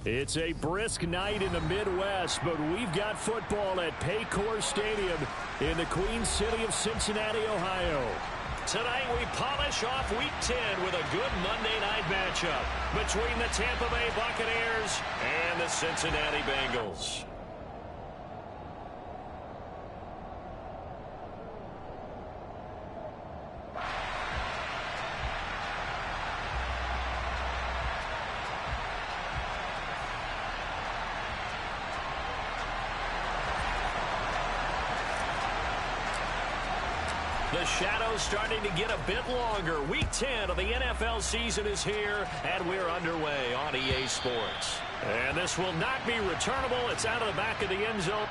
It's a brisk night in the Midwest, but we've got football at Paycor Stadium in the Queen City of Cincinnati, Ohio. Tonight we polish off Week 10 with a good Monday night matchup between the Tampa Bay Buccaneers and the Cincinnati Bengals. The shadow's starting to get a bit longer. Week 10 of the NFL season is here, and we're underway on EA Sports. And this will not be returnable. It's out of the back of the end zone.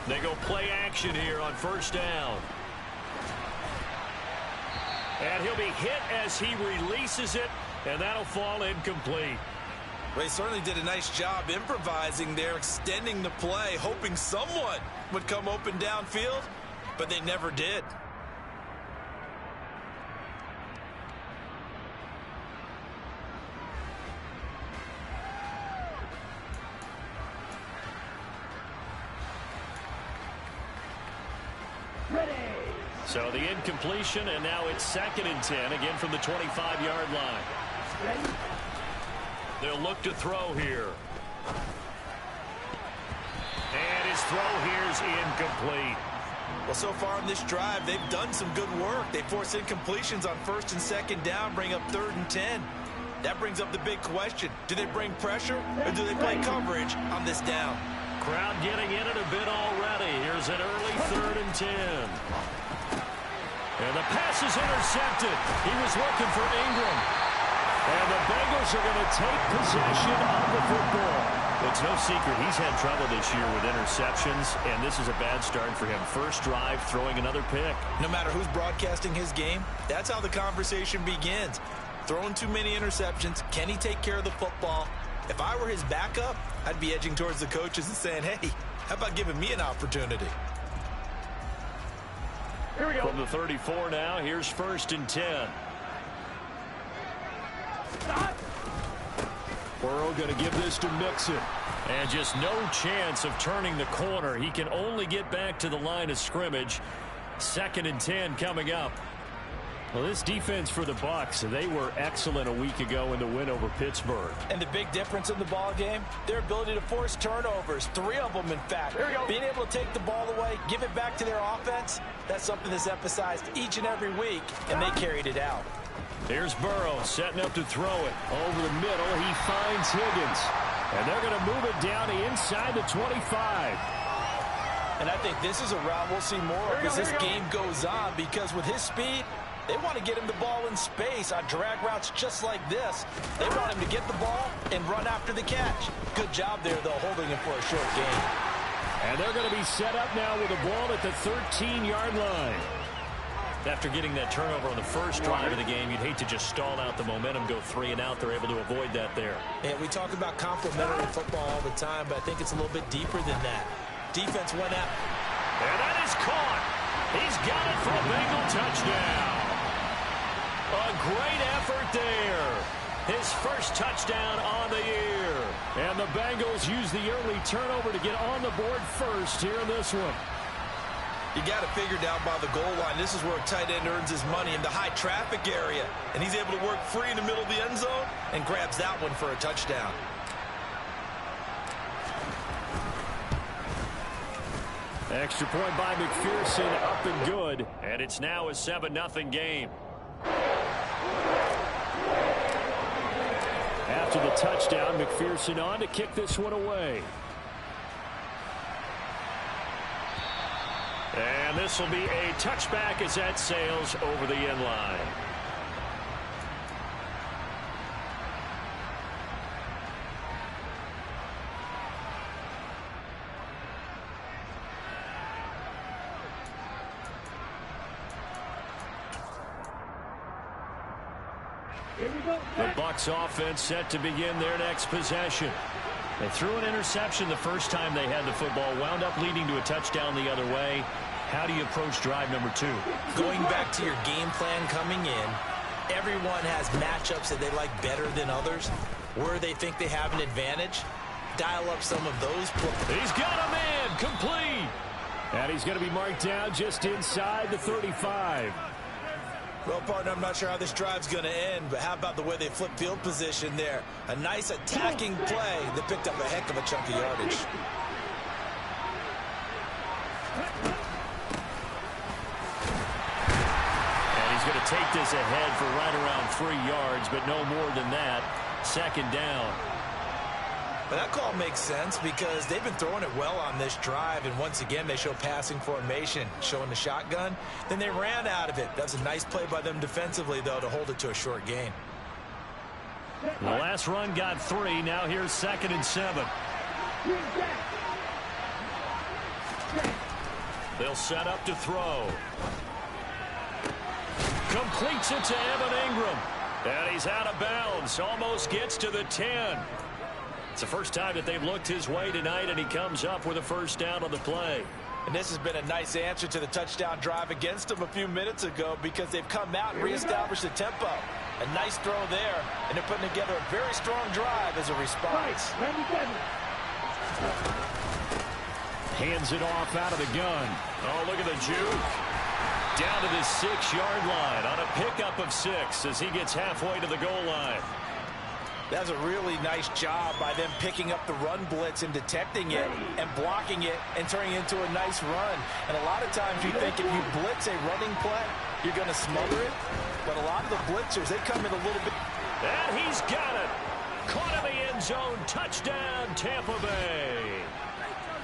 They go play action here on first down. And he'll be hit as he releases it, and that'll fall incomplete. Well, he certainly did a nice job improvising there, extending the play, hoping someone would come open downfield, but they never did. So the incompletion, and now it's 2nd and 10, again from the 25-yard line. They'll look to throw here. And his throw here's incomplete. Well, so far in this drive, they've done some good work. They force incompletions on 1st and 2nd down, bring up 3rd and 10. That brings up the big question. Do they bring pressure, or do they play coverage on this down? Crowd getting in it a bit already. Here's an early 3rd and 10. And the pass is intercepted. He was looking for Ingram. And the Bengals are going to take possession of the football. It's no secret he's had trouble this year with interceptions, and this is a bad start for him. First drive, throwing another pick. No matter who's broadcasting his game, that's how the conversation begins. Throwing too many interceptions. Can he take care of the football? If I were his backup, I'd be edging towards the coaches and saying, hey, how about giving me an opportunity? Here we go. From the 34 now, here's 1st and 10. Burrow going to give this to Mixon. And just no chance of turning the corner. He can only get back to the line of scrimmage. 2nd and 10 coming up. Well, this defense for the Bucs, they were excellent a week ago in the win over Pittsburgh. And the big difference in the ball game, their ability to force turnovers, 3 of them in fact. Being able to take the ball away, give it back to their offense, that's something that's emphasized each and every week, and they carried it out. Here's Burrow setting up to throw it. Over the middle, he finds Higgins. And they're going to move it down inside the 25. And I think this is a route we'll see more of as this game goes on, because with his speed, they want to get him the ball in space on drag routes just like this. They want him to get the ball and run after the catch. Good job there, though, holding him for a short gain. And they're going to be set up now with the ball at the 13-yard line. After getting that turnover on the first drive of the game, you'd hate to just stall out the momentum, go 3 and out. They're able to avoid that there. And we talk about complementary football all the time, but I think it's a little bit deeper than that. Defense went out. And that is caught. He's got it for a Bengal touchdown. A great effort there. His first touchdown on the year. And the Bengals use the early turnover to get on the board first here in this one. You got it figured out by the goal line. This is where a tight end earns his money, in the high traffic area. And he's able to work free in the middle of the end zone and grabs that one for a touchdown. Extra point by McPherson, up and good. And it's now a 7-0 game. After the touchdown, McPherson on to kick this one away. And this will be a touchback as that sails over the end line. The Bucs offense set to begin their next possession. They threw an interception the first time they had the football, wound up leading to a touchdown the other way. How do you approach drive number 2? Going back to your game plan coming in, everyone has matchups that they like better than others. Where they think they have an advantage, dial up some of those. He's got a man, complete. And he's going to be marked down just inside the 35. Well, partner, I'm not sure how this drive's going to end, but how about the way they flip field position there? A nice attacking play that picked up a heck of a chunk of yardage. And he's going to take this ahead for right around 3 yards, but no more than that. 2nd down. But that call makes sense because they've been throwing it well on this drive, and once again they show passing formation, showing the shotgun. Then they ran out of it. That's a nice play by them defensively, though, to hold it to a short gain. The last run got 3. Now here's 2nd and 7. They'll set up to throw. Completes it to Evan Ingram. And he's out of bounds. Almost gets to the 10. It's the first time that they've looked his way tonight, and he comes up with a first down on the play. And this has been a nice answer to the touchdown drive against them a few minutes ago, because they've come out and reestablished the tempo. A nice throw there, and they're putting together a very strong drive as a response. Hands it off out of the gun. Oh, look at the juke. Down to the 6-yard line on a pickup of 6 as he gets halfway to the goal line. That's a really nice job by them picking up the run blitz and detecting it and blocking it and turning it into a nice run. And a lot of times you think if you blitz a running play, you're going to smother it. But a lot of the blitzers, they come in a little bit. And he's got it. Caught in the end zone. Touchdown, Tampa Bay.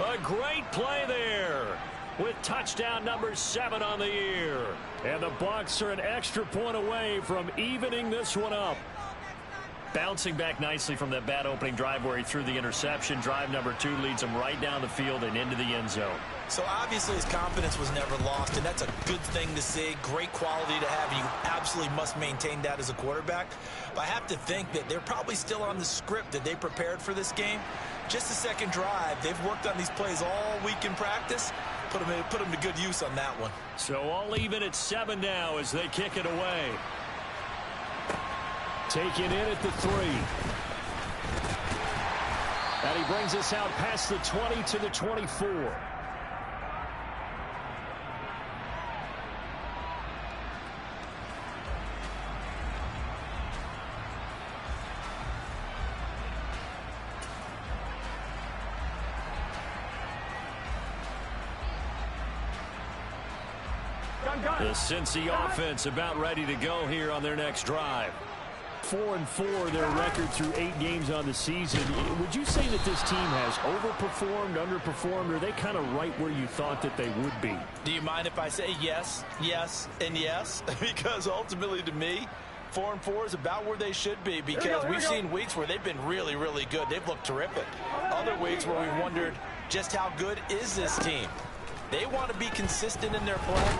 A great play there with touchdown number 7 on the year. And the Bucs are an extra point away from evening this one up. Bouncing back nicely from that bad opening drive where he threw the interception. Drive number 2 leads him right down the field and into the end zone. So obviously his confidence was never lost, and that's a good thing to see. Great quality to have. You absolutely must maintain that as a quarterback. But I have to think that they're probably still on the script that they prepared for this game. Just the second drive. They've worked on these plays all week in practice. Put them to good use on that one. So all even at 7 now as they kick it away. Taken in at the 3. And he brings us out past the 20 to the 24. The Cincy offense about ready to go here on their next drive. 4-4 their record through 8 games on the season. Would you say that this team has overperformed, underperformed, or are they kind of right where you thought that they would be? Do you mind if I say yes, yes, and yes? Because ultimately to me, 4-4 is about where they should be, because we've seen weeks where they've been really, really good. They've looked terrific. Other weeks where we wondered just how good is this team. They want to be consistent in their play,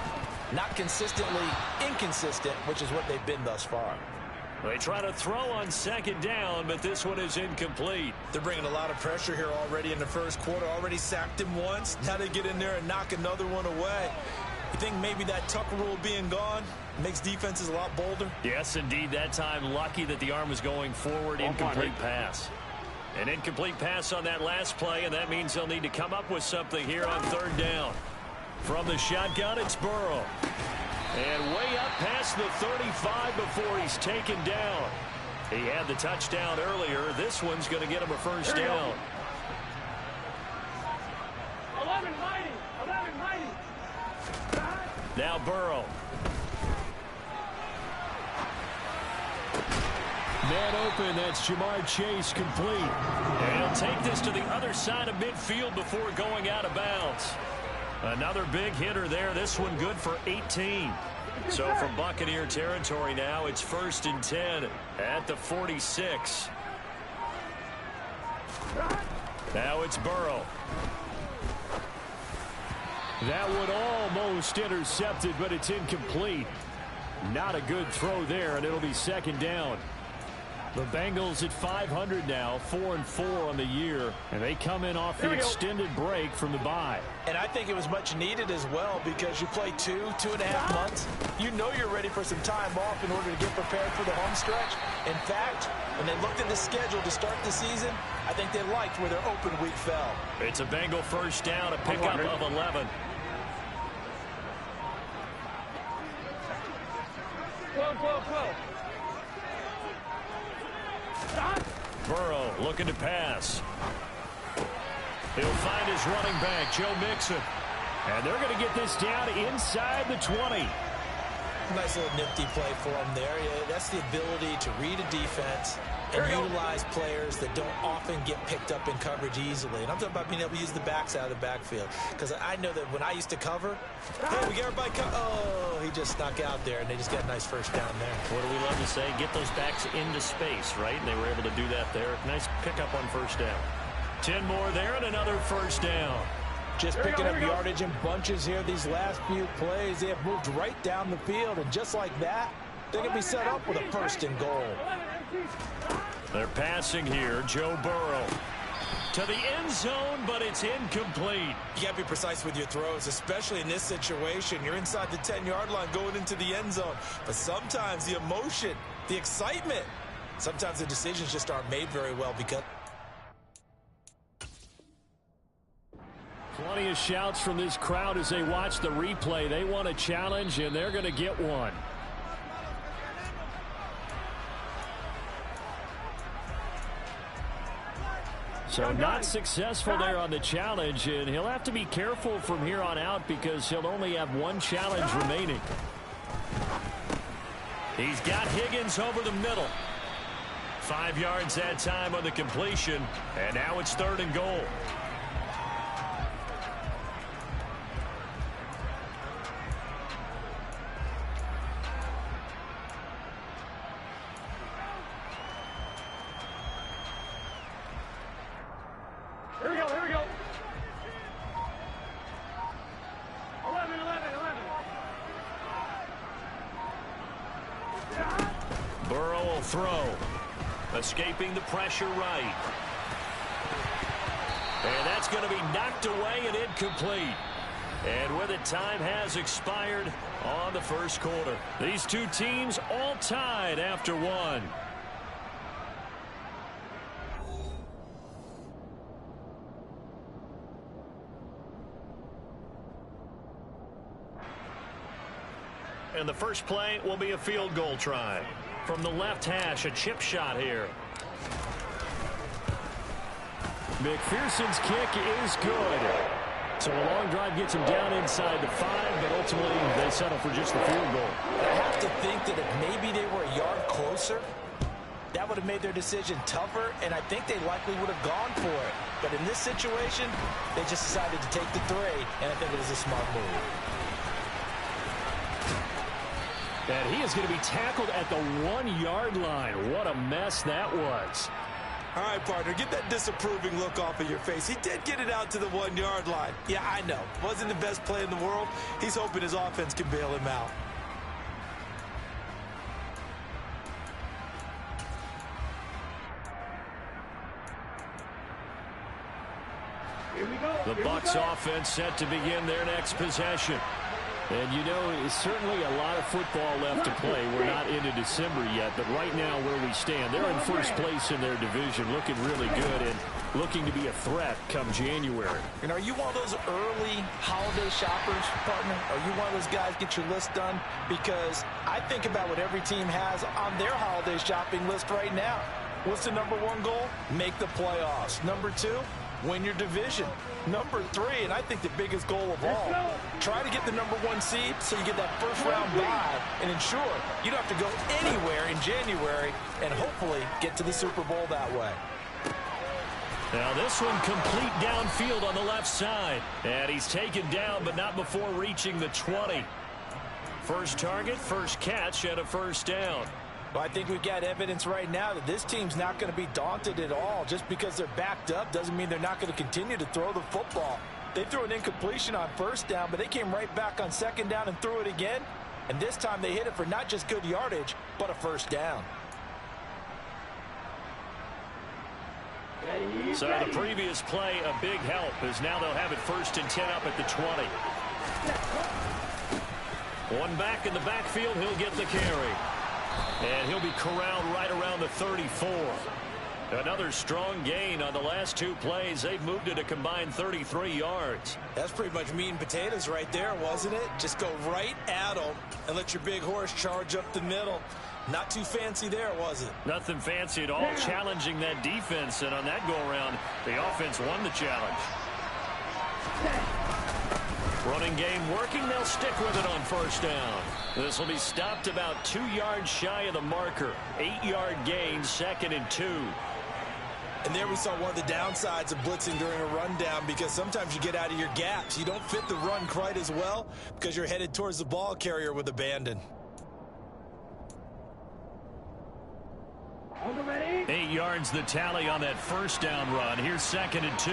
not consistently inconsistent, which is what they've been thus far. They try to throw on second down, but this one is incomplete. They're bringing a lot of pressure here already in the first quarter. Already sacked him once. Now they get in there and knock another one away. You think maybe that Tucker rule being gone makes defenses a lot bolder? Yes, indeed. That time, lucky that the arm was going forward. Incomplete pass. An incomplete pass on that last play, and that means they'll need to come up with something here on third down. From the shotgun, it's Burrow. And way up past the 35 before he's taken down. He had the touchdown earlier. This one's going to get him a first down. 11 mighty. Now Burrow. Man open, that's Jamar Chase complete. And he'll take this to the other side of midfield before going out of bounds. Another big hitter there. This one good for 18. So from Buccaneer territory now, it's 1st and 10 at the 46. Now it's Burrow. That one almost intercepted, but it's incomplete. Not a good throw there, and it'll be second down. The Bengals at 500 now, 4-4 on the year, and they come in off the extended break from the bye. And I think it was much needed as well, because you play 2.5 months. You know you're ready for some time off in order to get prepared for the home stretch. In fact, when they looked at the schedule to start the season, I think they liked where their open week fell. It's a Bengal first down, a pickup of 11. Burrow looking to pass. He'll find his running back, Joe Mixon. And they're going to get this down inside the 20. Nice little nifty play for him there. Yeah, that's the ability to read a defense and utilize players that don't often get picked up in coverage easily. And I'm talking about being able to use the backs out of the backfield. Because I know that when I used to cover, hey, we got everybody oh, he just snuck out there, and they just got a nice first down there. What do we love to say? Get those backs into space, right? And they were able to do that there. Nice pickup on first down. 10 more there and another first down. Just picking up yardage in bunches here. These last few plays, they have moved right down the field. And just like that, they're going to be set up with a first and goal. They're passing here. Joe Burrow to the end zone, but it's incomplete. You got to be precise with your throws, especially in this situation. You're inside the 10-yard line going into the end zone. But sometimes the emotion, the excitement, sometimes the decisions just aren't made very well because... Plenty of shouts from this crowd as they watch the replay. They want a challenge, and they're going to get one. So not successful there on the challenge, and he'll have to be careful from here on out because he'll only have one challenge remaining. He's got Higgins over the middle. 5 yards that time on the completion, and now it's 3rd and goal. will throw. Escaping the pressure right. And that's going to be knocked away and incomplete. And with it, time has expired on the first quarter. These two teams all tied after one. And the first play will be a field goal try. From the left hash, a chip shot here. McPherson's kick is good. So a long drive gets him down inside the 5, but ultimately they settle for just the field goal. I have to think that if maybe they were a yard closer, that would have made their decision tougher, and I think they likely would have gone for it. But in this situation, they just decided to take the 3, and I think it was a smart move. And he is going to be tackled at the 1-yard line. What a mess that was. All right, partner, get that disapproving look off of your face. He did get it out to the 1-yard line. Yeah, I know. Wasn't the best play in the world. He's hoping his offense can bail him out. The Bucs offense set to begin their next possession. And, you know, certainly a lot of football left to play. We're not into December yet, but right now where we stand, they're in first place in their division, looking really good and looking to be a threat come January. And are you one of those early holiday shoppers, partner? Are you one of those guys get your list done? Because I think about what every team has on their holiday shopping list right now. What's the number 1 goal? Make the playoffs. Number 2? Win your division. Number 3, and I think the biggest goal of all, try to get the number 1 seed so you get that first-round bye and ensure you don't have to go anywhere in January and hopefully get to the Super Bowl that way. Now this one complete downfield on the left side. And he's taken down, but not before reaching the 20. First target, first catch, and a first down. Well, I think we've got evidence right now that this team's not going to be daunted at all. Just because they're backed up doesn't mean they're not going to continue to throw the football. They threw an incompletion on first down, but they came right back on second down and threw it again. And this time they hit it for not just good yardage, but a first down. So the previous play, a big help, as now they'll have it 1st and 10 up at the 20. One back in the backfield, he'll get the carry. And he'll be corralled right around the 34. Another strong gain on the last 2 plays. They've moved it a combined 33 yards. That's pretty much meat and potatoes right there, wasn't it? Just go right at them and let your big horse charge up the middle. Not too fancy there, was it? Nothing fancy at all. Challenging that defense, and on that go-around, the offense won the challenge. Running game working. They'll stick with it on first down. This will be stopped about 2 yards shy of the marker. 8-yard gain, 2nd and 2. And there we saw one of the downsides of blitzing during a rundown, because sometimes you get out of your gaps. You don't fit the run quite as well because you're headed towards the ball carrier with abandon. 8 yards the tally on that first down run. Here's 2nd and 2.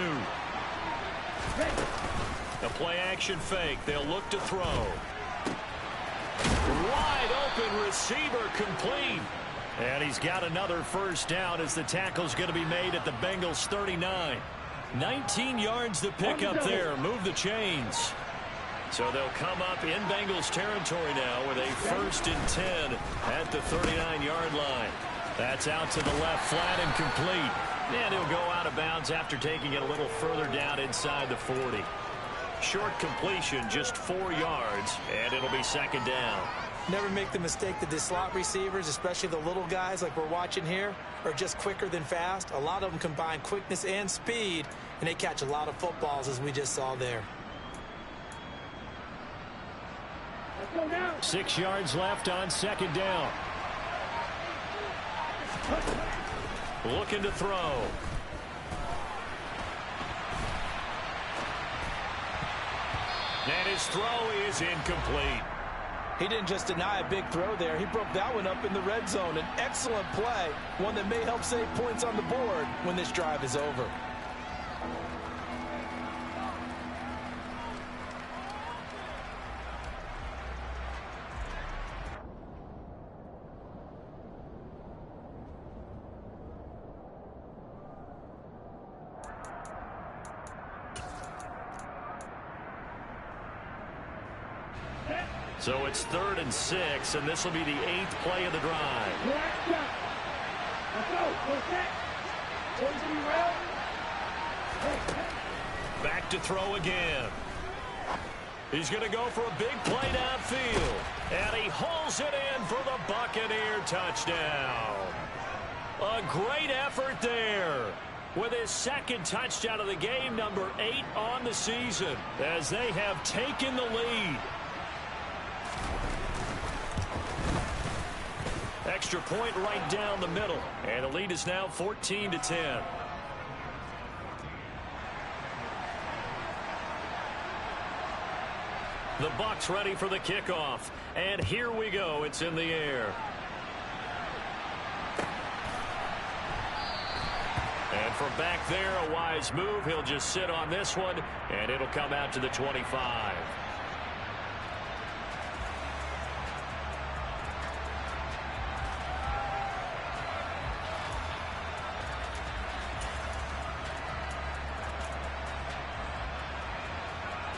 A play-action fake. They'll look to throw. Wide open receiver, complete. And he's got another first down as the tackle's going to be made at the Bengals 39. 19 yards to pick up there. Move the chains. So they'll come up in Bengals territory now with a 1st and 10 at the 39-yard line. That's out to the left, flat and complete. And he'll go out of bounds after taking it a little further down inside the 40. Short completion, just 4 yards, and it'll be 2nd down. Never make the mistake that the slot receivers, especially the little guys like we're watching here, are just quicker than fast. A lot of them combine quickness and speed, and they catch a lot of footballs, as we just saw there. 6 yards left on 2nd down. Looking to throw. And his throw is incomplete. He didn't just deny a big throw there. He broke that one up in the red zone. An excellent play, one that may help save points on the board when this drive is over. So it's 3rd and 6, and this will be the 8th play of the drive. Back to throw again. He's going to go for a big play downfield. And he hauls it in for the Buccaneer touchdown. A great effort there, with his 2nd touchdown of the game, number 8 on the season, as they have taken the lead. Extra point right down the middle, and the lead is now 14-10. The Bucs ready for the kickoff, and here we go. It's in the air. And from back there, a wise move. He'll just sit on this one, and it'll come out to the 25.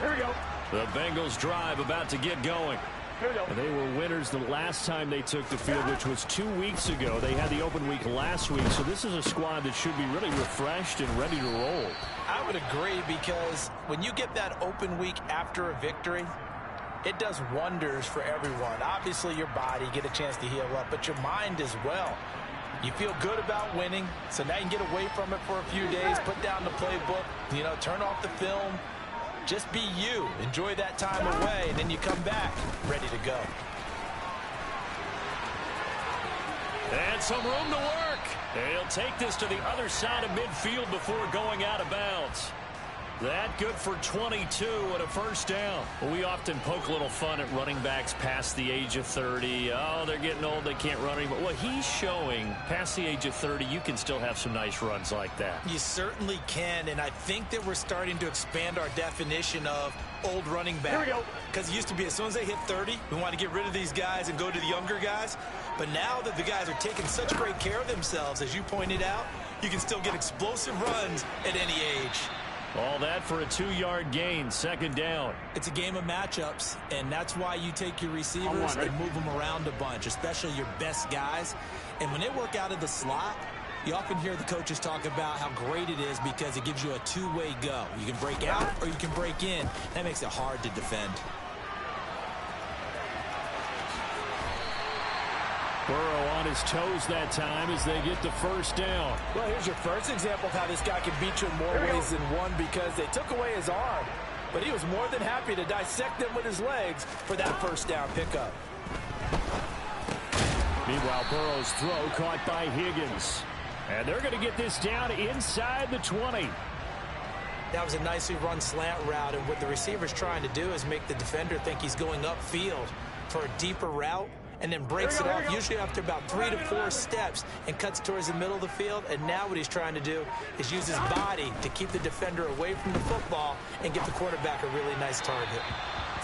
Here we go. The Bengals drive about to get going. And they were winners the last time they took the field, which was 2 weeks ago. They had the open week last week, so this is a squad that should be really refreshed and ready to roll. I would agree, because when you get that open week after a victory, it does wonders for everyone. Obviously, your body, get a chance to heal up, but your mind as well. You feel good about winning, so now you can get away from it for a few days, put down the playbook, turn off the film. Just be you. Enjoy that time away, and then you come back ready to go. And some room to work. And he'll take this to the other side of midfield before going out of bounds. That good for 22 and a first down. Well, we often poke a little fun at running backs past the age of 30. Oh, they're getting old, they can't run anymore. Well, he's showing past the age of 30, you can still have some nice runs like that. You certainly can, and I think that we're starting to expand our definition of old running back. Here we go. Because it used to be as soon as they hit 30, we want to get rid of these guys and go to the younger guys. But now that the guys are taking such great care of themselves, as you pointed out, you can still get explosive runs at any age. All that for a 2-yard gain, 2nd down. It's a game of matchups, and that's why you take your receivers and move them around a bunch, especially your best guys. And when they work out of the slot, you often hear the coaches talk about how great it is because it gives you a two-way go. You can break out or you can break in. That makes it hard to defend. Burrow on his toes that time as they get the first down. Well, here's your first example of how this guy can beat you in more ways than one, because they took away his arm, but he was more than happy to dissect them with his legs for that first down pickup. Meanwhile, Burrow's throw caught by Higgins. And they're going to get this down inside the 20. That was a nicely run slant route, and what the receiver's trying to do is make the defender think he's going upfield for a deeper route, and then breaks it off, usually after about 3 to 4 steps, and cuts towards the middle of the field. And now what he's trying to do is use his body to keep the defender away from the football and give the quarterback a really nice target.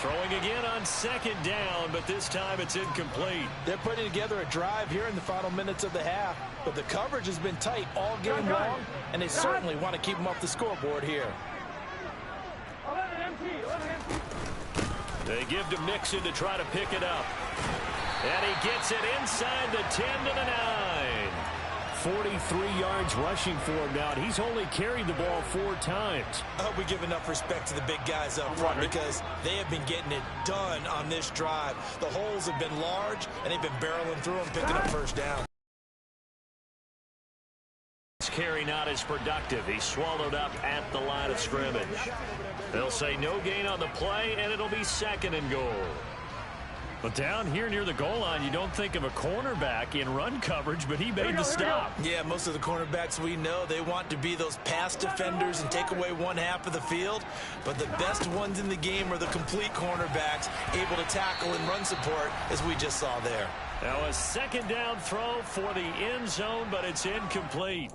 Throwing again on 2nd down, but this time it's incomplete. They're putting together a drive here in the final minutes of the half, but the coverage has been tight all game long, and they certainly want to keep them off the scoreboard here. They give to Mixon to try to pick it up. And he gets it inside the 10 to the 9. 43 yards rushing for him now, and he's only carried the ball 4 times. I hope we give enough respect to the big guys up front, because they have been getting it done on this drive. The holes have been large, and they've been barreling through them, picking up first down. His carry not as productive. He's swallowed up at the line of scrimmage. They'll say no gain on the play, and it'll be 2nd and goal. But down here near the goal line, you don't think of a cornerback in run coverage, but he made the stop. Yeah, most of the cornerbacks we know, they want to be those pass defenders and take away one half of the field. But the best ones in the game are the complete cornerbacks, able to tackle and run support, as we just saw there. Now a 2nd down throw for the end zone, but it's incomplete.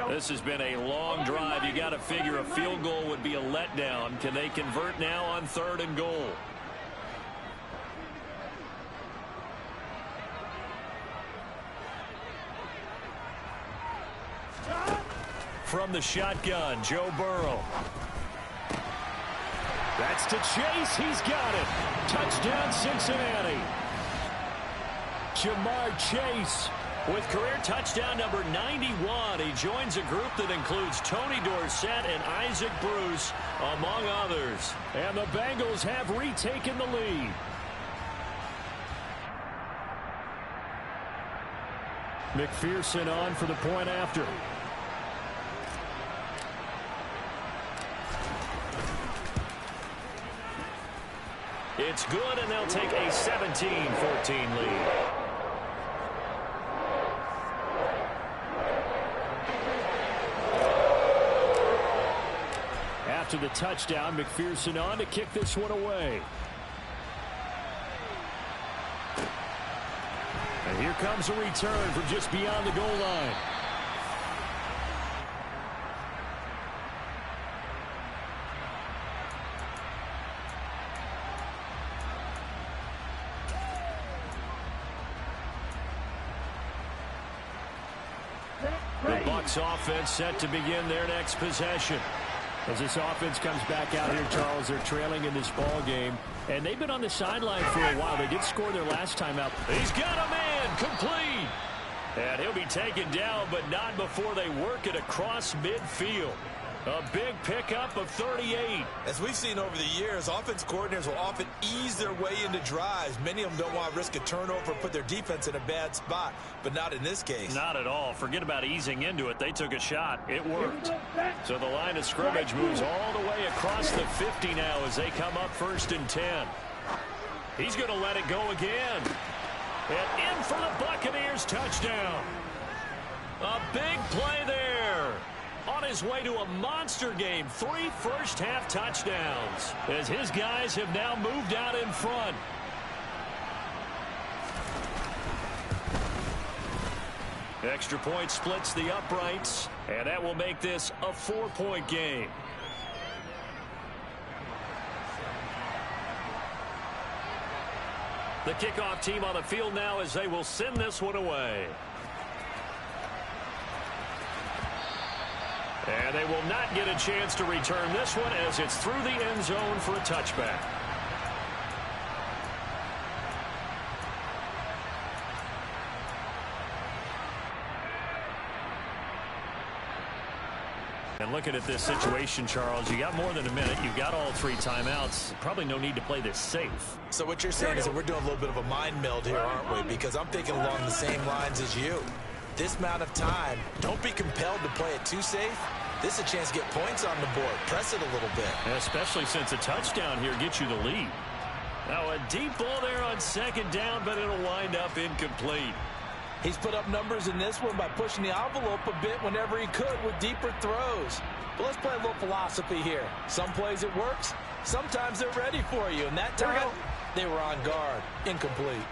This has been a long drive. You got to figure a field goal would be a letdown. Can they convert now on 3rd and goal? from the shotgun, Joe Burrow. That's to Chase. He's got it. Touchdown, Cincinnati. Jamar Chase with career touchdown number 91. He joins a group that includes Tony Dorsett and Isaac Bruce, among others. And the Bengals have retaken the lead. McPherson on for the point after. It's good, and they'll take a 17-14 lead. After the touchdown, McPherson on to kick this one away. And here comes a return from just beyond the goal line. The Bucs offense set to begin their next possession. As this offense comes back out here, Charles, they're trailing in this ball game, and they've been on the sideline for a while. They did score their last time out. He's got a man, complete. And he'll be taken down, but not before they work it across midfield. A big pickup of 38. As we've seen over the years, offense coordinators will often ease their way into drives. Many of them don't want to risk a turnover, put their defense in a bad spot, but not in this case. Not at all. Forget about easing into it. They took a shot. It worked. So the line of scrimmage moves all the way across the 50 now as they come up 1st and 10. He's going to let it go again. And in for the Buccaneers, touchdown. A big play there. On his way to a monster game, 3 first-half touchdowns, as his guys have now moved out in front. Extra point splits the uprights, and that will make this a 4-point game. The kickoff team on the field now as they will send this one away. And they will not get a chance to return this one as it's through the end zone for a touchback. And looking at this situation, Charles, you got more than a minute. You've got all 3 timeouts. Probably no need to play this safe. So what you're saying is that we're doing a little bit of a mind meld here, aren't we? Because I'm thinking along the same lines as you. This amount of time, don't be compelled to play it too safe. This is a chance to get points on the board. Press it a little bit. Especially since a touchdown here gets you the lead. Now a deep ball there on 2nd down, but it'll wind up incomplete. He's put up numbers in this one by pushing the envelope a bit whenever he could with deeper throws. But let's play a little philosophy here. Some plays it works. Sometimes they're ready for you. And that time, they were on guard. Incomplete.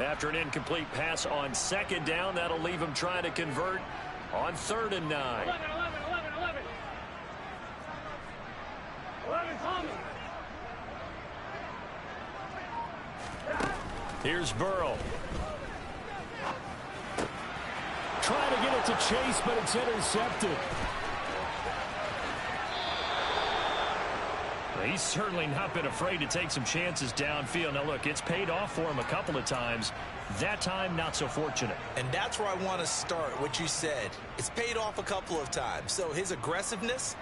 After an incomplete pass on 2nd down, that'll leave him trying to convert on 3rd and 9. 11. Here's Burrow. Trying to get it to Chase, but it's intercepted. He's certainly not been afraid to take some chances downfield. Now, look, it's paid off for him a couple of times. That time, not so fortunate. And that's where I want to start, what you said. It's paid off a couple of times. So his aggressiveness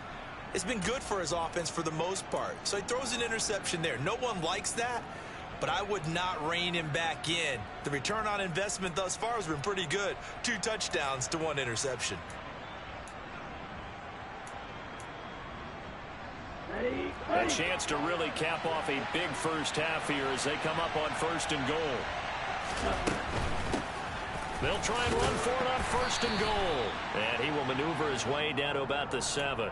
has been good for his offense for the most part. So he throws an interception there. No one likes that, but I would not rein him back in. The return on investment thus far has been pretty good. 2 touchdowns to 1 interception. A chance to really cap off a big first half here as they come up on 1st and goal. They'll try and run for it on 1st and goal. And he will maneuver his way down to about the 7.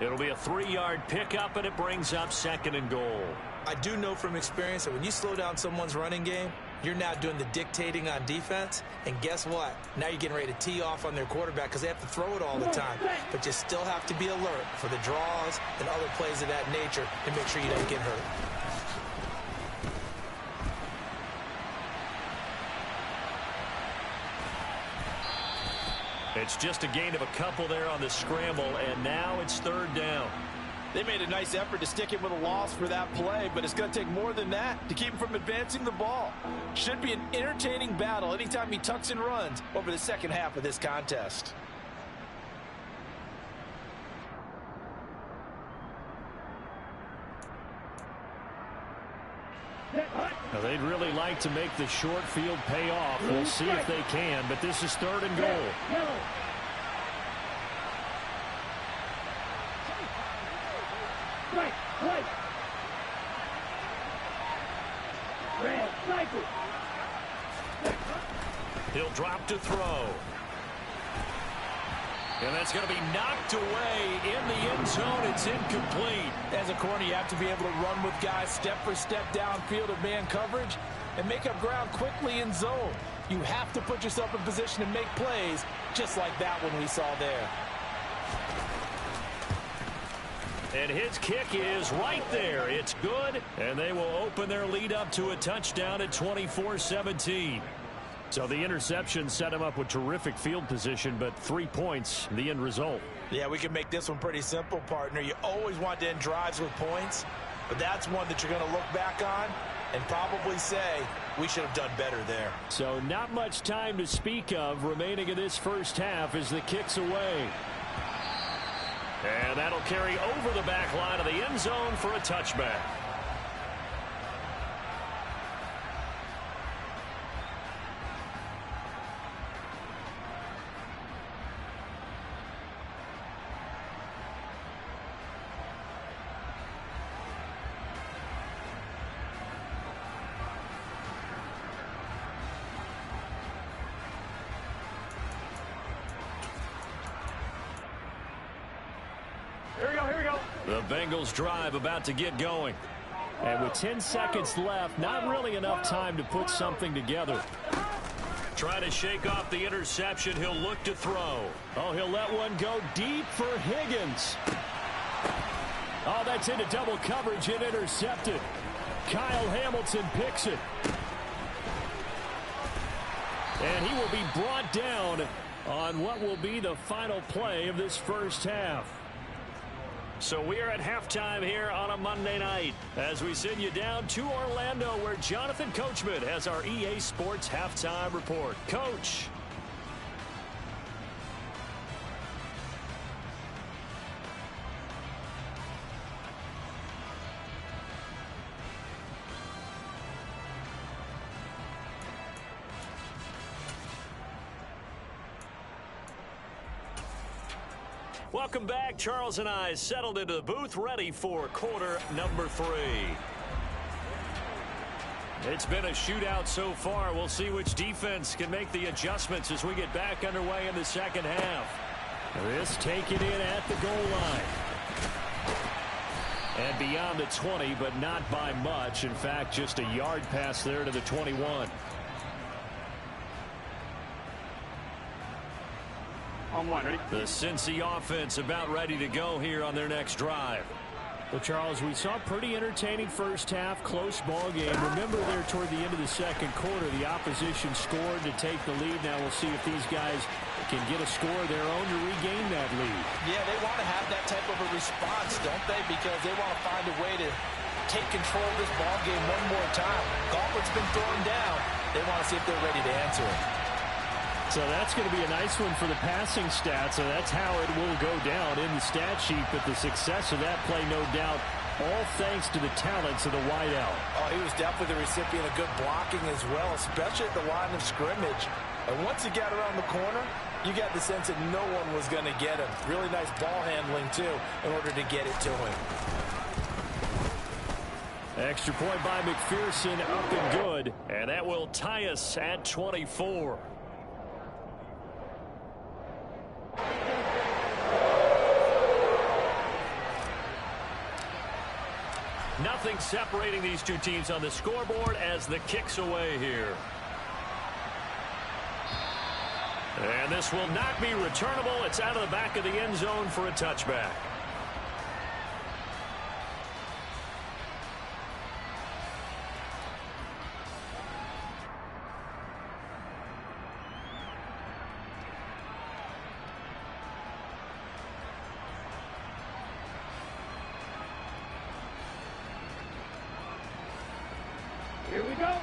It'll be a 3-yard pickup, and it brings up 2nd and goal. I do know from experience that when you slow down someone's running game, you're now doing the dictating on defense. And guess what? Now you're getting ready to tee off on their quarterback because they have to throw it all the time. But you still have to be alert for the draws and other plays of that nature and make sure you don't get hurt. It's just a gain of a couple there on the scramble, and now it's third down. They made a nice effort to stick him with a loss for that play, but it's going to take more than that to keep him from advancing the ball. Should be an entertaining battle anytime he tucks and runs over the second half of this contest. Now, they'd really like to make the short field pay off. We'll see if they can, but this is third and goal. He'll drop to throw. And that's going to be knocked away in the end zone. It's incomplete. As a corner, you have to be able to run with guys step for step downfield of man coverage and make up ground quickly in zone. You have to put yourself in position to make plays just like that one we saw there. And his kick is right there. It's good, and they will open their lead up to a touchdown at 24-17. So the interception set him up with terrific field position, but 3 points, the end result. Yeah, we can make this one pretty simple, partner. You always want to end drives with points, but that's one that you're going to look back on and probably say, we should have done better there. So not much time to speak of remaining in this first half as the kick's away. And that'll carry over the back line of the end zone for a touchback. The Bengals drive about to get going. And with 10 seconds left, not really enough time to put something together. Try to shake off the interception. He'll look to throw. Oh, he'll let one go deep for Higgins. Oh, that's into double coverage and intercepted. Kyle Hamilton picks it. And he will be brought down on what will be the final play of this first half. So we are at halftime here on a Monday night as we send you down to Orlando where Jonathan Coachman has our EA Sports halftime report. Coach. Welcome back. Charles and I settled into the booth ready for quarter number 3. It's been a shootout so far. We'll see which defense can make the adjustments as we get back underway in the second half. This taken in at the goal line. And beyond the 20, but not by much. In fact, just a yard pass there to the 21. The Cincy offense about ready to go here on their next drive. Well, Charles, we saw a pretty entertaining first half, close ball game. Remember there toward the end of the second quarter, the opposition scored to take the lead. Now we'll see if these guys can get a score of their own to regain that lead. Yeah, they want to have that type of a response, don't they? Because they want to find a way to take control of this ball game one more time. Gauntlet's been thrown down. They want to see if they're ready to answer it. So that's going to be a nice one for the passing stats. So that's how it will go down in the stat sheet. But the success of that play, no doubt, all thanks to the talents of the wideout. Oh, he was definitely the recipient of good blocking as well, especially at the line of scrimmage. And once he got around the corner, you got the sense that no one was going to get him. Really nice ball handling, too, in order to get it to him. Extra point by McPherson, up and good. And that will tie us at 24. Nothing separating these two teams on the scoreboard as the kick's away here. And this will not be returnable. It's out of the back of the end zone for a touchback.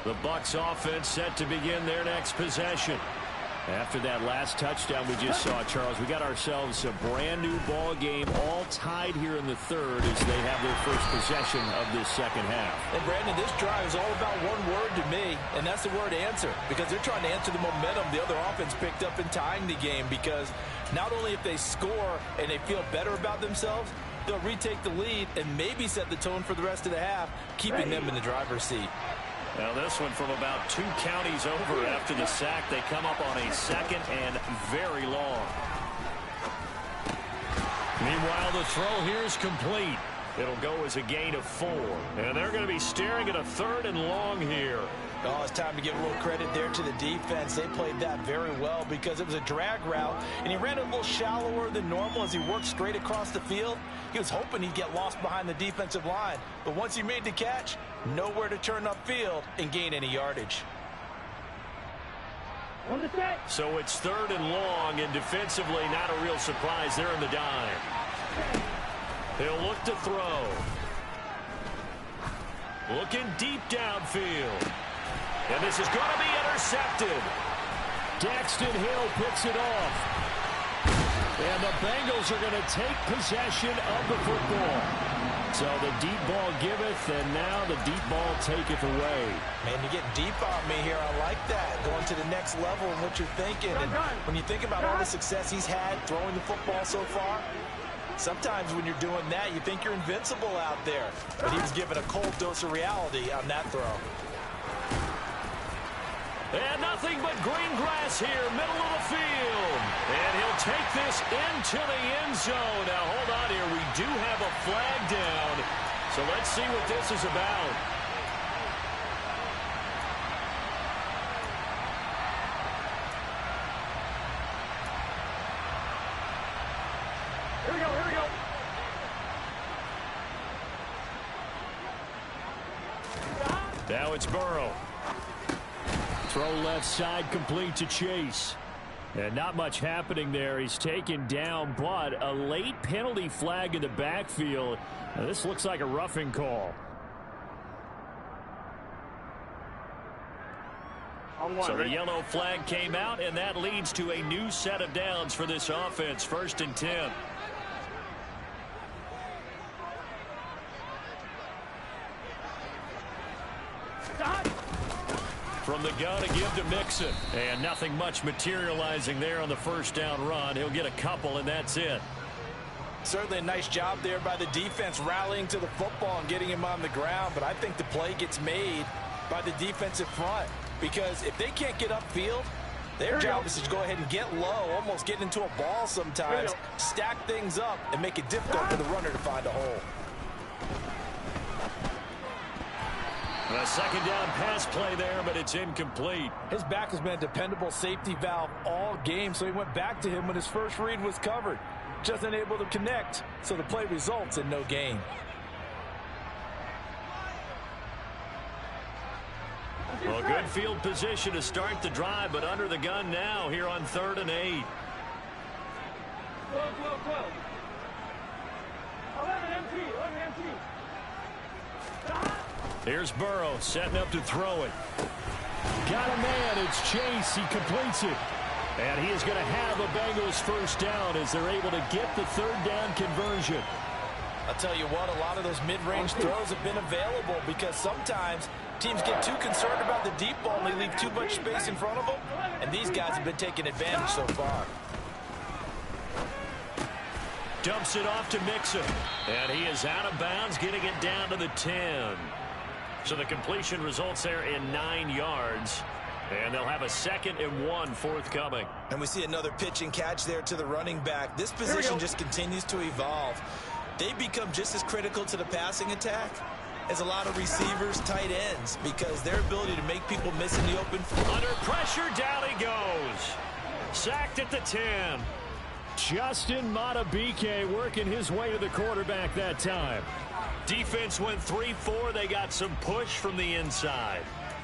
The Bucs offense set to begin their next possession. After that last touchdown we just saw, Charles, we got ourselves a brand new ball game, all tied here in the third as they have their first possession of this second half. And Brandon, this drive is all about one word to me, and that's the word answer, because they're trying to answer the momentum the other offense picked up in tying the game, because not only if they score and they feel better about themselves, they'll retake the lead and maybe set the tone for the rest of the half, keeping them in the driver's seat. Now this one from about 2 counties over after the sack. They come up on a second and very long. Meanwhile, the throw here is complete. It'll go as a gain of 4. And they're going to be staring at a 3rd and long here. Oh, it's time to give a little credit there to the defense. They played that very well because it was a drag route, and he ran a little shallower than normal as he worked straight across the field. He was hoping he'd get lost behind the defensive line, but once he made the catch, nowhere to turn upfield and gain any yardage. So it's 3rd and long, and defensively not a real surprise. They're in the dime. He'll look to throw. Looking deep downfield. And this is going to be intercepted. Daxton Hill picks it off. And the Bengals are going to take possession of the football. So the deep ball giveth, and now the deep ball taketh away. Man, you get deep on me here. I like that. Going to the next level in what you're thinking. And when you think about all the success he's had throwing the football so far, sometimes when you're doing that, you think you're invincible out there. But he was given a cold dose of reality on that throw. And nothing but green grass here, middle of the field. And he'll take this into the end zone. Now, hold on here. We do have a flag down. So let's see what this is about. Here we go. Now it's Burrow. Throw left side complete to Chase. And not much happening there. He's taken down, but a late penalty flag in the backfield. Now, this looks like a roughing call. So the yellow flag came out, and that leads to a new set of downs for this offense. 1st and 10. From the gun to give to Mixon. And nothing much materializing there on the first down run. He'll get a couple, and that's it. Certainly a nice job there by the defense rallying to the football and getting him on the ground. But I think the play gets made by the defensive front. Because if they can't get upfield, their job is to go ahead and get low, almost get into a ball sometimes, stack things up, and make it difficult for the runner to find a hole. A second down pass play there, but it's incomplete. His back has been a dependable safety valve all game, so he went back to him when his first read was covered. Just unable to connect, so the play results in no gain. Well, good field position to start the drive, but under the gun now here on 3rd and 8. 12. 11 MT. Here's Burrow setting up to throw it. Got a man. It's Chase. He completes it. And he is going to have the Bengals first down as they're able to get the 3rd down conversion. I'll tell you what, a lot of those mid-range throws have been available because sometimes teams get too concerned about the deep ball and they leave too much space in front of them. And these guys have been taking advantage so far. Dumps it off to Mixon. And he is out of bounds, getting it down to the 10. So the completion results there in 9 yards. And they'll have a 2nd and 1 forthcoming. And we see another pitch and catch there to the running back. This position just continues to evolve. They become just as critical to the passing attack as a lot of receivers, tight ends, because their ability to make people miss in the open field. Under pressure, down he goes. Sacked at the 10. Justin Madubuike working his way to the quarterback that time. Defense went 3-4. They got some push from the inside.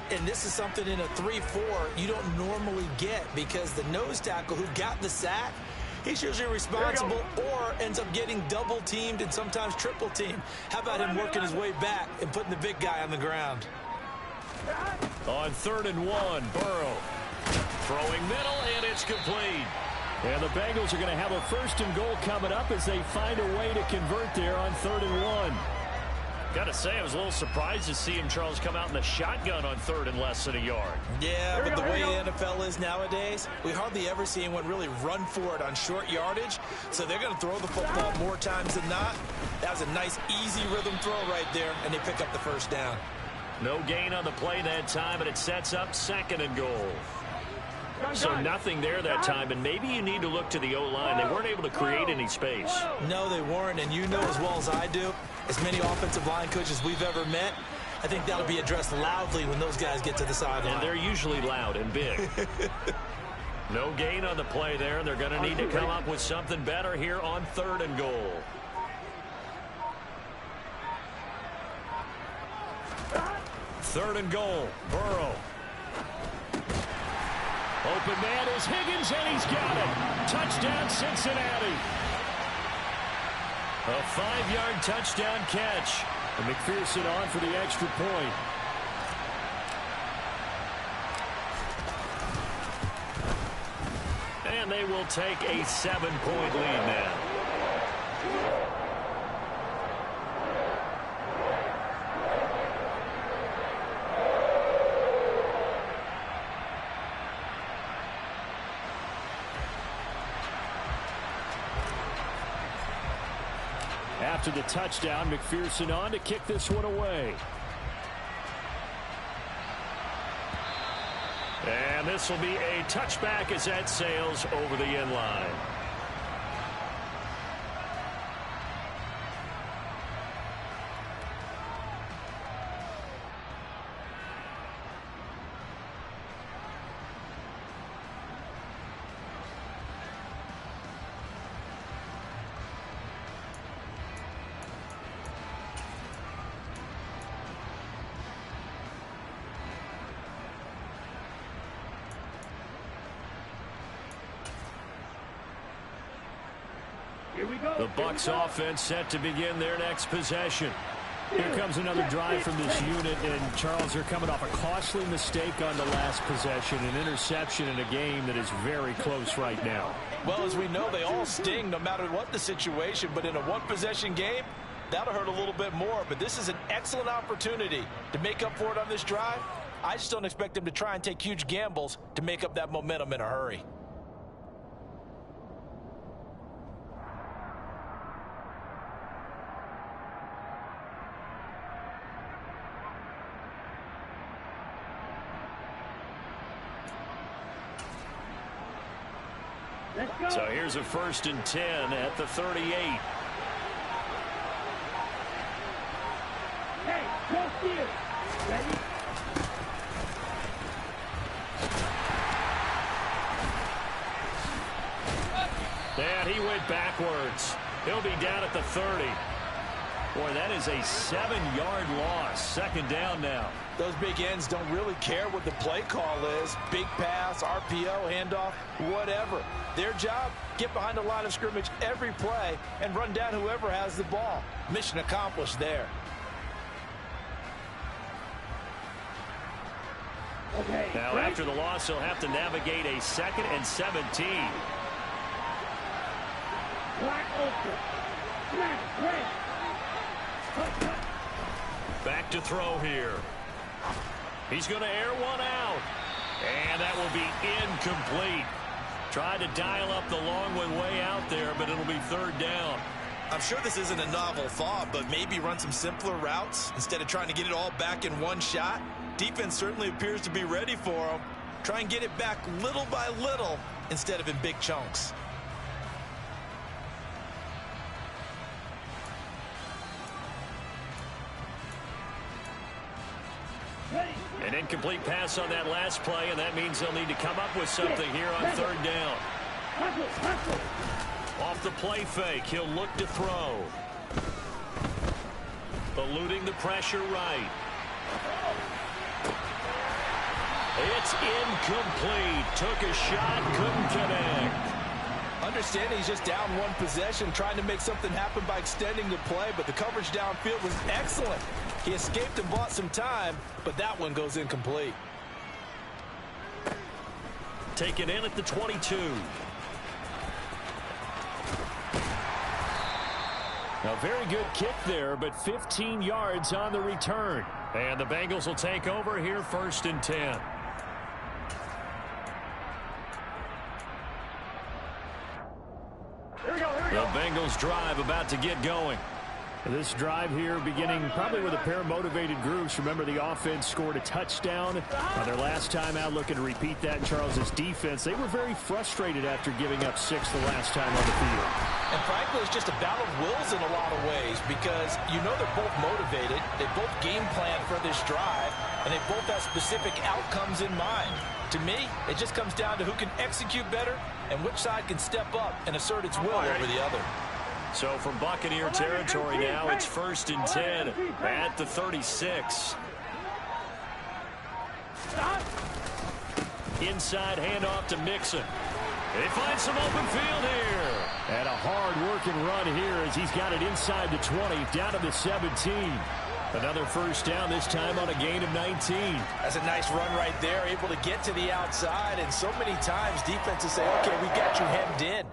And this is something in a 3-4 you don't normally get because the nose tackle who got the sack, he's usually responsible or ends up getting double teamed and sometimes triple teamed. How about him working his way back and putting the big guy on the ground? On 3rd and 1, Burrow. Throwing middle, and it's complete. And the Bengals are going to have a 1st and goal coming up as they find a way to convert there on 3rd and 1. Got to say, I was a little surprised to see him, Charles, come out in the shotgun on 3rd and less than a yard. Yeah, but the way the NFL is nowadays, we hardly ever see anyone really run for it on short yardage. So they're going to throw the football more times than not. That was a nice, easy rhythm throw right there, and they pick up the 1st down. No gain on the play that time, but it sets up 2nd and goal. So nothing there that time, and maybe you need to look to the O-line. They weren't able to create any space. No, they weren't, and you know as well as I do, as many offensive line coaches we've ever met, I think that'll be addressed loudly when those guys get to the sideline. And they're usually loud and big. No gain on the play there, and they're going to need to come up with something better here on 3rd and goal. Third and goal, Burrow. Open man is Higgins, and he's got it. Touchdown, Cincinnati. A 5-yard touchdown catch. And McPherson on for the extra point. And they will take a 7-point lead now. After the touchdown, McPherson on to kick this one away. And this will be a touchback as that sails over the end line. The Bucs offense set to begin their next possession. Here comes another drive from this unit, and Charles, they're coming off a costly mistake on the last possession, an interception in a game that is very close right now. Well, as we know, they all sting no matter what the situation, but in a one-possession game, that'll hurt a little bit more. But this is an excellent opportunity to make up for it on this drive. I just don't expect them to try and take huge gambles to make up that momentum in a hurry. So here's a 1st and 10 at the 38. Hey, go here. Ready? And he went backwards. He'll be down at the 30. Boy, that is a 7-yard loss. 2nd down now. Those big ends don't really care what the play call is. Big pass, RPO, handoff, whatever. Their job, get behind the line of scrimmage every play and run down whoever has the ball. Mission accomplished there. Okay, now, after the loss, he'll have to navigate a 2nd and 17. Black open. Back to throw here. He's going to air one out. And that will be incomplete. Tried to dial up the long one way out there, but it'll be 3rd down. I'm sure this isn't a novel thought, but maybe run some simpler routes instead of trying to get it all back in one shot. Defense certainly appears to be ready for him. Try and get it back little by little instead of in big chunks. An incomplete pass on that last play, and that means they'll need to come up with something here on 3rd down. Off the play fake, he'll look to throw. Eluding the pressure right. It's incomplete. Took a shot, couldn't connect. Understanding he's just down one possession, trying to make something happen by extending the play, but the coverage downfield was excellent. He escaped and bought some time, but that one goes incomplete. Taken in at the 22. A very good kick there, but 15 yards on the return. And the Bengals will take over here 1st and 10. The Bengals drive about to get going. This drive here beginning probably with a pair of motivated groups. Remember, the offense scored a touchdown on their last time out. Looking to repeat that in Charles' defense. They were very frustrated after giving up 6 the last time on the field. And frankly, it's just a battle of wills in a lot of ways because you know they're both motivated. They both game plan for this drive, and they both have specific outcomes in mind. To me, it just comes down to who can execute better and which side can step up and assert its will over the other. So from Buccaneer territory now, it's 1st and 10 at the 36. Inside handoff to Mixon. They find some open field here. And a hard-working run here as he's got it inside the 20, down to the 17. Another first down, this time on a gain of 19. That's a nice run right there, able to get to the outside. And so many times defenses say, okay, we got you hemmed in.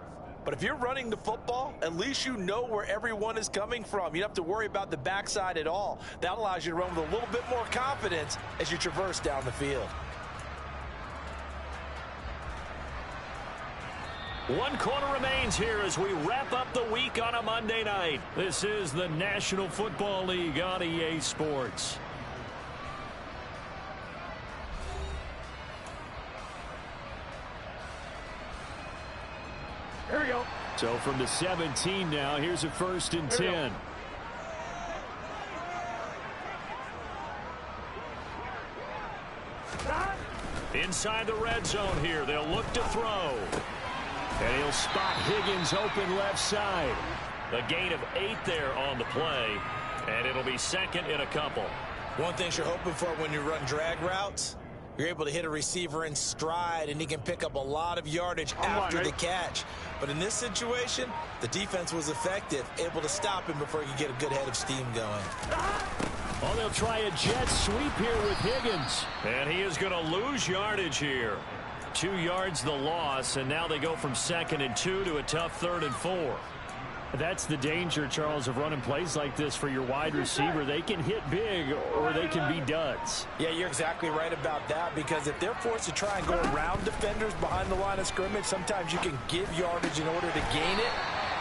But if you're running the football, at least you know where everyone is coming from. You don't have to worry about the backside at all. That allows you to run with a little bit more confidence as you traverse down the field. One quarter remains here as we wrap up the week on a Monday night. This is the National Football League on EA Sports. Here we go. So from the 17 now, here's a 1st and 10. Inside the red zone here, they'll look to throw. And he'll spot Higgins open left side. A gain of 8 there on the play, and it'll be 2nd and a couple. One thing you're hoping for when you run drag routes, you're able to hit a receiver in stride, and he can pick up a lot of yardage after the catch. But in this situation, the defense was effective, able to stop him before he could get a good head of steam going. Oh, they'll try a jet sweep here with Higgins. And he is going to lose yardage here. 2 yards the loss, and now they go from 2nd and 2 to a tough 3rd and 4. That's the danger, Charles, of running plays like this for your wide receiver. They can hit big or they can be duds. Yeah, you're exactly right about that, because if they're forced to try and go around defenders behind the line of scrimmage, sometimes you can give yardage in order to gain it.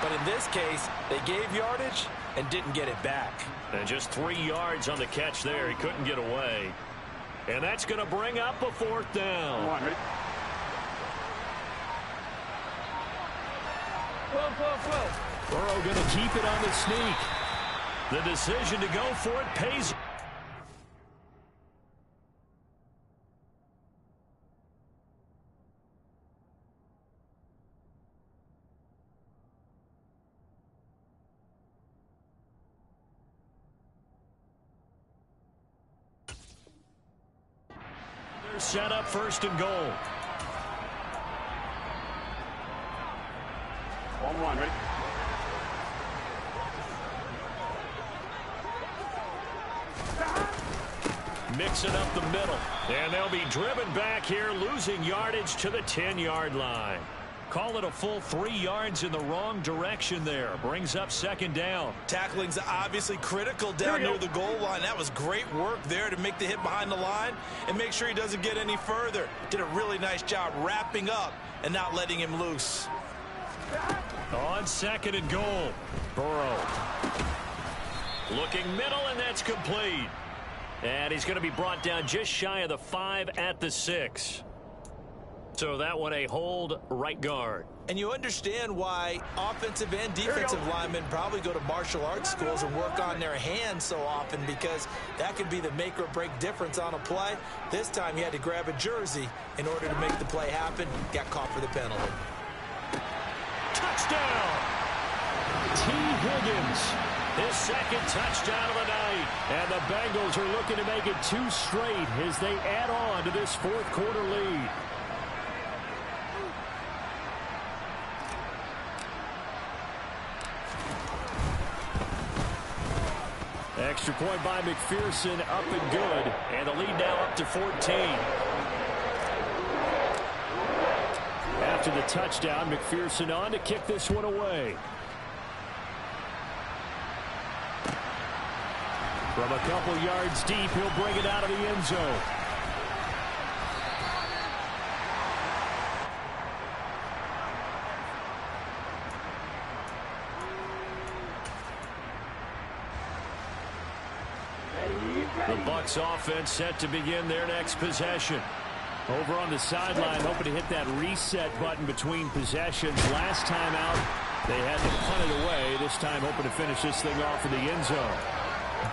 But in this case, they gave yardage and didn't get it back. And just 3 yards on the catch there. He couldn't get away. And that's going to bring up a 4th down. Come on, ready? Burrow going to keep it on the sneak. The decision to go for it pays. They're set up 1st and goal. 1-1, ready? Mixing up the middle. And they'll be driven back here, losing yardage to the 10-yard line. Call it a full 3 yards in the wrong direction there. Brings up 2nd down. Tackling's obviously critical down near the goal line. That was great work there to make the hit behind the line and make sure he doesn't get any further. Did a really nice job wrapping up and not letting him loose. On 2nd and goal. Burrow. Looking middle, and that's complete. And he's going to be brought down just shy of the 5 at the 6. So that one a hold right guard. And you understand why offensive and defensive linemen probably go to martial arts schools and work on their hands so often, because that could be the make or break difference on a play. This time he had to grab a jersey in order to make the play happen. Got caught for the penalty. Touchdown! T. Higgins, his 2nd touchdown of the night. And the Bengals are looking to make it 2 straight as they add on to this 4th quarter lead. Extra point by McPherson, up and good. And the lead now up to 14. After the touchdown, McPherson on to kick this one away. From a couple yards deep, he'll bring it out of the end zone. The Bucs offense set to begin their next possession. Over on the sideline, hoping to hit that reset button between possessions. Last time out, they had to punt it away. This time hoping to finish this thing off in the end zone.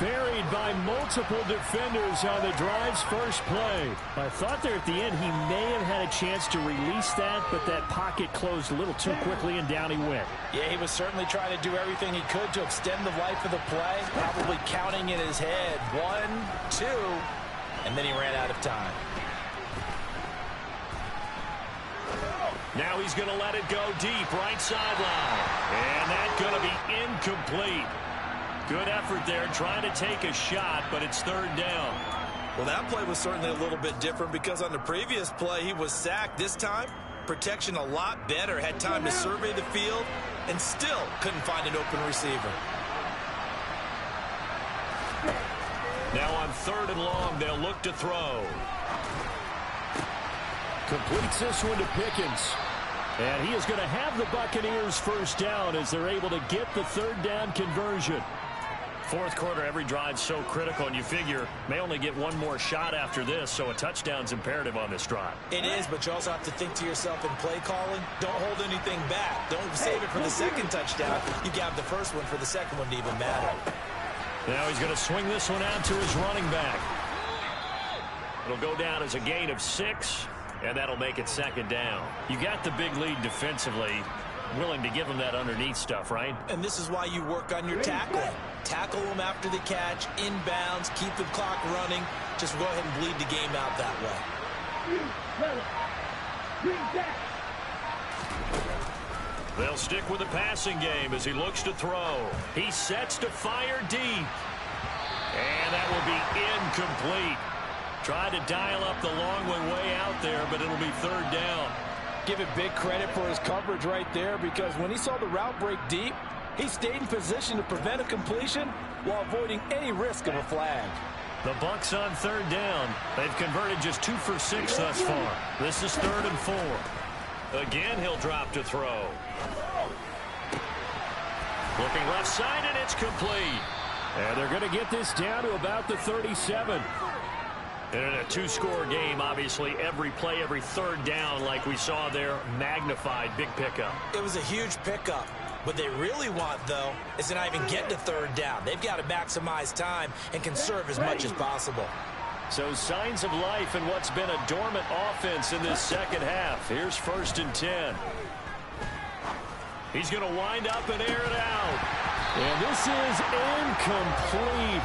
Buried by multiple defenders on the drive's first play. I thought there at the end he may have had a chance to release that, but that pocket closed a little too quickly and down he went. Yeah, he was certainly trying to do everything he could to extend the life of the play, probably counting in his head 1, 2, and then he ran out of time. Now he's going to let it go deep, right sideline. And that's going to be incomplete. Good effort there, trying to take a shot, but it's third down. Well, that play was certainly a little bit different because on the previous play, he was sacked. This time, protection a lot better. Had time to survey the field and still couldn't find an open receiver. Now on third and long, they'll look to throw. Completes this one to Pickens. And he is going to have the Buccaneers first down as they're able to get the third down conversion. Fourth quarter, every drive's so critical, and you figure may only get one more shot after this, so a touchdown's imperative on this drive. It is, but you also have to think to yourself in play calling, don't hold anything back. Don't save it for the second touchdown. You got the first one for the second one to even matter. Now he's going to swing this one out to his running back. It'll go down as a gain of 6, and that'll make it second down. You got the big lead defensively. Willing to give him that underneath stuff, right? And this is why you work on your tackling. Tackle them after the catch, inbounds, keep the clock running. Just go ahead and bleed the game out that way. They'll stick with the passing game as he looks to throw. He sets to fire deep. And that will be incomplete. Tried to dial up the long one way out there, but it'll be third down. Give it big credit for his coverage right there, because when he saw the route break deep, he stayed in position to prevent a completion while avoiding any risk of a flag. The Bucs on third down. They've converted just 2 for 6 thus far. This is 3rd and 4. Again, he'll drop to throw. Looking left side, and it's complete. And they're going to get this down to about the 37. In a 2-score game, obviously, every play, every third down, like we saw there, magnified, big pickup. It was a huge pickup. What they really want, though, is to not even get to third down. They've got to maximize time and conserve as much as possible. So signs of life in what's been a dormant offense in this second half. Here's 1st and 10. He's going to wind up and air it out. And this is incomplete.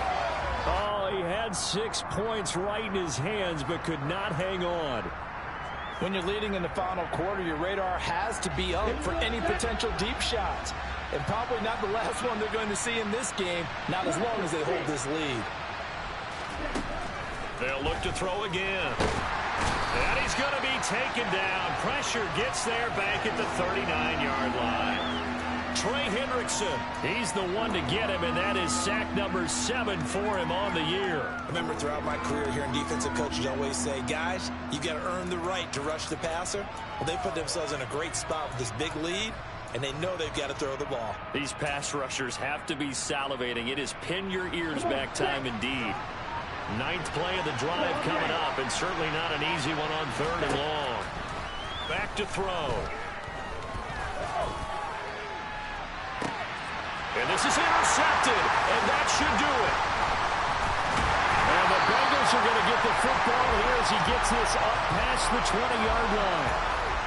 Oh, he had 6 points right in his hands, but could not hang on. When you're leading in the final quarter, your radar has to be up for any potential deep shots. And probably not the last one they're going to see in this game, not as long as they hold this lead. They'll look to throw again. And he's going to be taken down. Pressure gets there back at the 39-yard line. Trey Hendrickson, he's the one to get him, and that is sack number 7 for him on the year. I remember throughout my career hearing defensive coaches always say, guys, you got to earn the right to rush the passer. Well, they put themselves in a great spot with this big lead, and they know they've got to throw the ball. These pass rushers have to be salivating. It is pin your ears back time indeed. 9th play of the drive coming up, and certainly not an easy one on 3rd and long. Back to throw. And this is intercepted, and that should do it. And the Bengals are going to get the football here as he gets this up past the 20-yard line.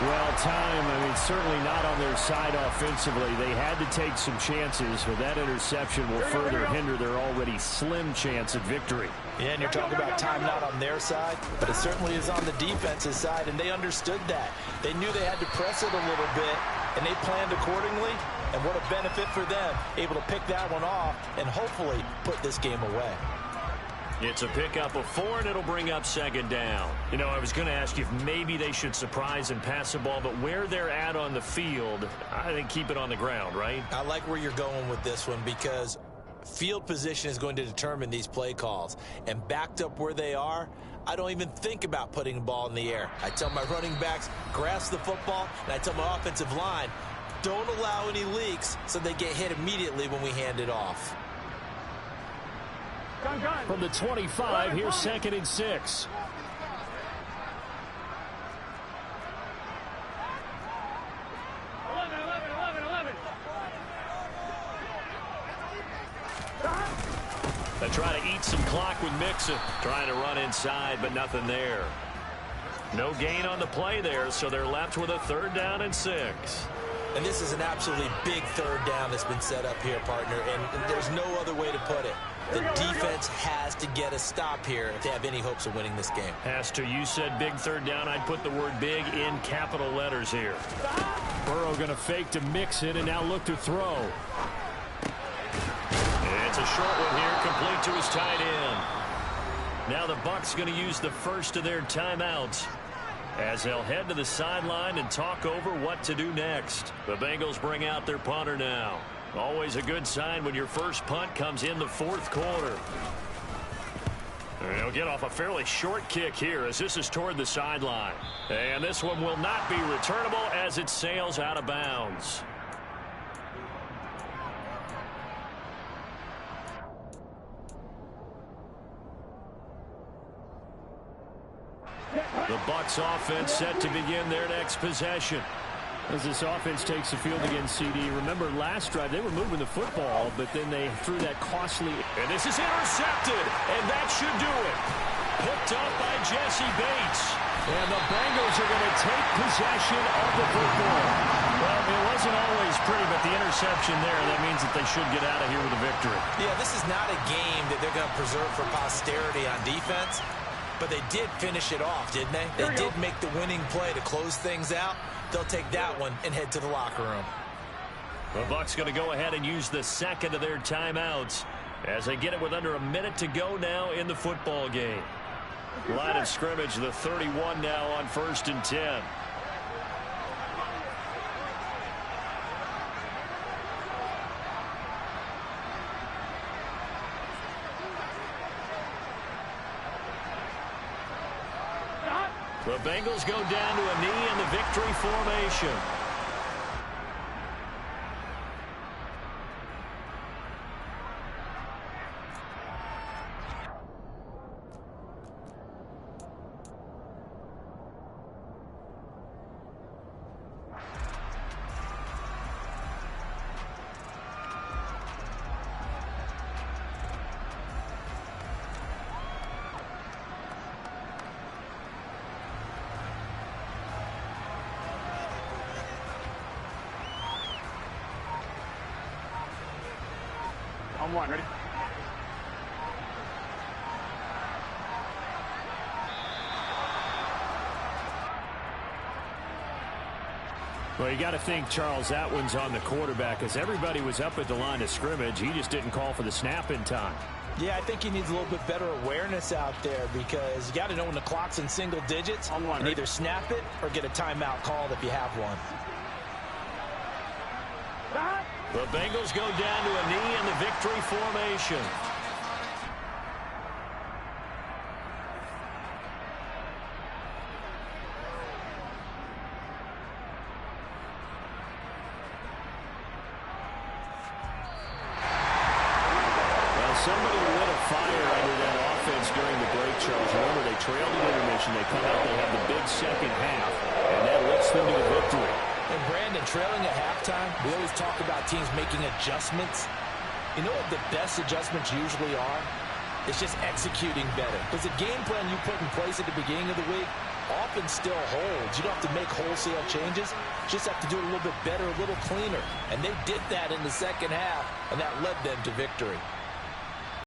Well, time, certainly not on their side offensively. They had to take some chances, but that interception will further hinder their already slim chance at victory. Yeah, and you're talking about time not on their side, but it certainly is on the defense's side, and they understood that. They knew they had to press it a little bit, and they planned accordingly. And what a benefit for them, able to pick that one off and hopefully put this game away. It's a pickup of 4, and it'll bring up second down. You know, I was going to ask you if maybe they should surprise and pass the ball, but where they're at on the field, I think keep it on the ground, right? I like where you're going with this one because field position is going to determine these play calls. And backed up where they are, I don't even think about putting the ball in the air. I tell my running backs, grasp the football, and I tell my offensive line, don't allow any leaks so they get hit immediately when we hand it off. From the 25, here's 2nd and 6. They try to eat some clock with Mixon. Trying to run inside, but nothing there. No gain on the play there, so they're left with a 3rd down and 6. And this is an absolutely big 3rd down that's been set up here, partner, and there's no other way to put it. The defense has to get a stop here if they have any hopes of winning this game. Has to. You said big 3rd down. I'd put the word big in capital letters here. Burrow going to fake to Mixon and now look to throw. It's a short one here, complete to his tight end. Now the Bucs going to use the first of their timeouts as they'll head to the sideline and talk over what to do next. The Bengals bring out their punter now. Always a good sign when your first punt comes in the 4th quarter. They'll get off a fairly short kick here as this is toward the sideline. And this one will not be returnable as it sails out of bounds. The Bucs offense set to begin their next possession. As this offense takes the field against CD. Remember last drive they were moving the football, but then they threw that costly. And this is intercepted, and that should do it. Picked up by Jesse Bates. And the Bengals are going to take possession of the football. Well, it wasn't always pretty, but the interception there, that means that they should get out of here with a victory. Yeah, this is not a game that they're going to preserve for posterity on defense. But they did finish it off, didn't they? They did make the winning play to close things out. They'll take that one and head to the locker room. The Bucs going to go ahead and use the 2nd of their timeouts as they get it with under a minute to go now in the football game. Line of scrimmage, the 31 now on 1st and 10. The Bengals go down to a knee in the victory formation. On 1, ready? Well, you got to think, Charles, that one's on the quarterback as everybody was up at the line of scrimmage. He just didn't call for the snap in time. Yeah, I think he needs a little bit better awareness out there because you got to know when the clock's in single digits On 1, and either snap it or get a timeout called if you have one. The Bengals go down to a knee in the victory formation. Well, somebody lit a fire under that offense during the break, Charles. Remember, they trailed at intermission. They come out, they have the big second half, and that lifts them to the victory. And Brandon, trailing at halftime, we always talk about teams making adjustments. You know what the best adjustments usually are? It's just executing better. Because the game plan you put in place at the beginning of the week often still holds. You don't have to make wholesale changes. You just have to do it a little bit better, a little cleaner. And they did that in the second half, and that led them to victory.